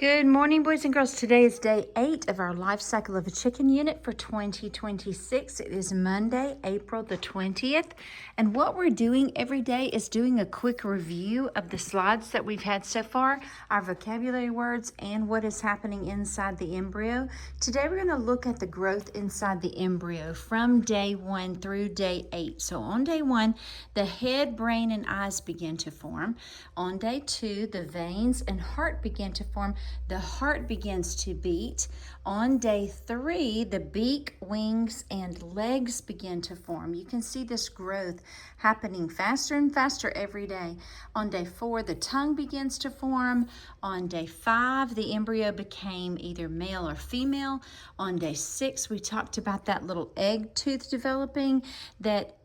Good morning, boys and girls. Today is day 8 of our life cycle of a chicken unit for 2026. It is Monday, April the 20th. And what we're doing every day is doing a quick review of the slides that we've had so far, our vocabulary words, and what is happening inside the embryo. Today we're going to look at the growth inside the embryo from day 1 through day 8. So on day 1, the head, brain, and eyes begin to form. On day 2, the veins and heart begin to form. The heart begins to beat. On day 3, the beak, wings, and legs begin to form. You can see this growth happening faster and faster every day. On day 4, the tongue begins to form. On day 5, the embryo became either male or female. On day 6, we talked about that little egg tooth developing that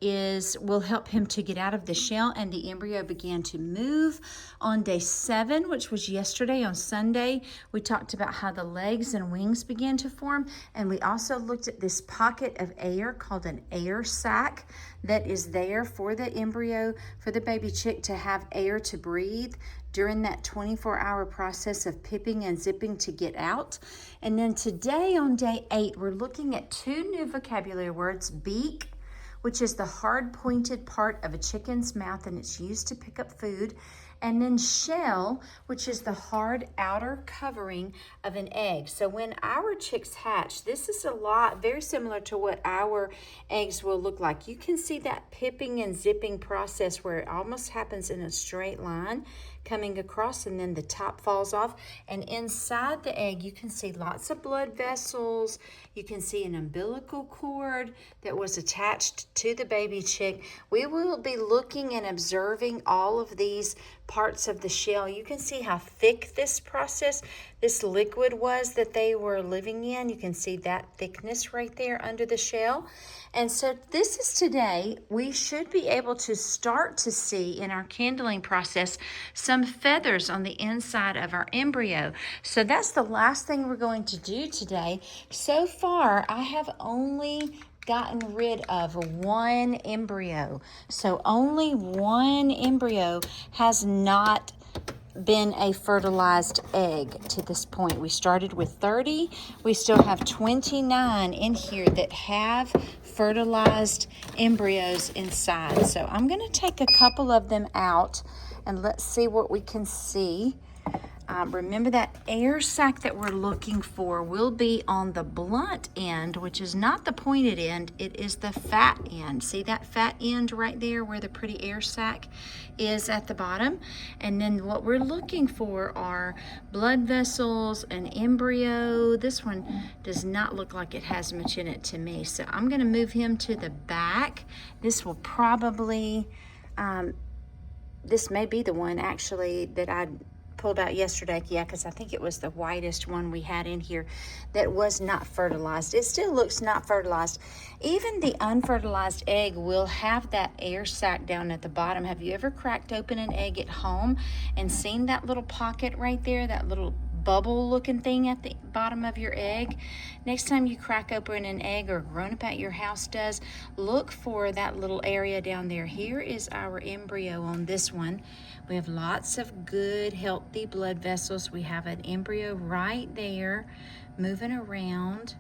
will help him to get out of the shell, and the embryo began to move. On day 7, which was yesterday on Sunday, we talked about how the legs and wings began to form, and we also looked at this pocket of air called an air sac that is there for the embryo, for the baby chick to have air to breathe during that 24-hour process of pipping and zipping to get out. And then today on day 8, we're looking at 2 new vocabulary words: beak, which is the hard pointed part of a chicken's mouth and it's used to pick up food, and then shell, which is the hard outer covering of an egg. So when our chicks hatch, this is very similar to what our eggs will look like. You can see that pipping and zipping process where it almost happens in a straight line coming across, and then the top falls off. And inside the egg, you can see lots of blood vessels. You can see an umbilical cord that was attached to the baby chick. We will be looking and observing all of these parts of the shell. You can see how thick this liquid was that they were living in. You can see that thickness right there under the shell. And so this is today, we should be able to start to see in our candling process some feathers on the inside of our embryo. So that's the last thing we're going to do today. So far, I have only gotten rid of 1 embryo. So only 1 embryo has not been a fertilized egg to this point. We started with 30. We still have 29 in here that have fertilized embryos inside. So I'm going to take a couple of them out and let's see what we can see. Remember that air sac that we're looking for will be on the blunt end, which is not the pointed end, it is the fat end. See that fat end right there where the pretty air sac is at the bottom? And then what we're looking for are blood vessels, an embryo. This one does not look like it has much in it to me, so I'm going to move him to the back. This will probably, this may be the one actually that I pulled out yesterday, because I think it was the whitest one we had in here that was not fertilized. It still looks not fertilized. Even the unfertilized egg will have that air sac down at the bottom. Have you ever cracked open an egg at home and seen that little pocket right there, that little bubble looking thing at the bottom of your egg? Next time you crack open an egg, or a grown-up at your house does, look for that little area down there. Here is our embryo on this one. We have lots of good, healthy blood vessels. We have an embryo right there moving around.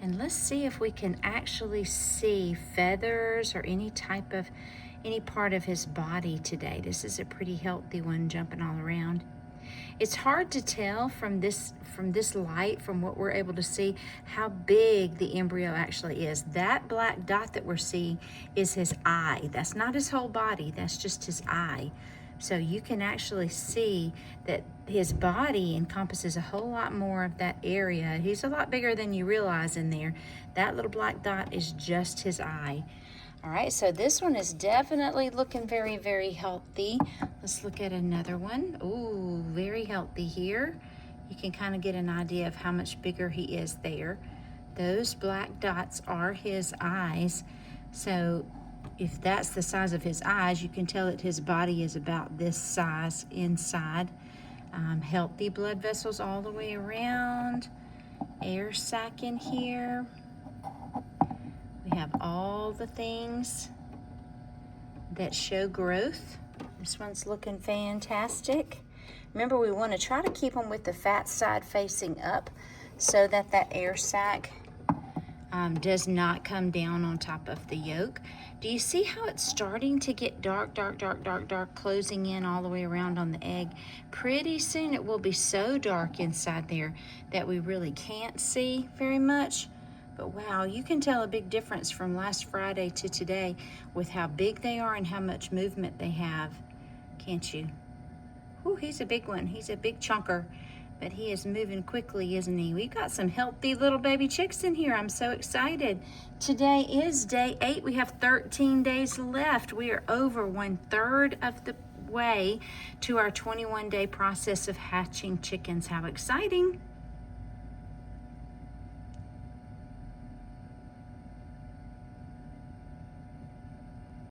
And let's see if we can actually see feathers or any part of his body today. This is a pretty healthy one jumping all around. It's hard to tell from this light, from what we're able to see, how big the embryo actually is. That black dot that we're seeing is his eye. That's not his whole body, that's just his eye. So you can actually see that his body encompasses a whole lot more of that area. He's a lot bigger than you realize in there. That little black dot is just his eye. All right, so this one is definitely looking very, very healthy. Let's look at another one. Ooh, very healthy here. You can kind of get an idea of how much bigger he is there. Those black dots are his eyes. So if that's the size of his eyes, you can tell that his body is about this size inside. Healthy blood vessels all the way around. Air sac in here. We have all the things that show growth. This one's looking fantastic. Remember, we want to try to keep them with the fat side facing up so that that air sac does not come down on top of the yolk. Do you see how it's starting to get dark, dark, dark, dark, dark, closing in all the way around on the egg? Pretty soon it will be so dark inside there that we really can't see very much. But wow, you can tell a big difference from last Friday to today with how big they are and how much movement they have, can't you? Ooh, he's a big one. He's a big chunker. But he is moving quickly, isn't he? We've got some healthy little baby chicks in here. I'm so excited. Today is day 8. We have 13 days left. We are over 1/3 of the way to our 21-day process of hatching chickens. How exciting.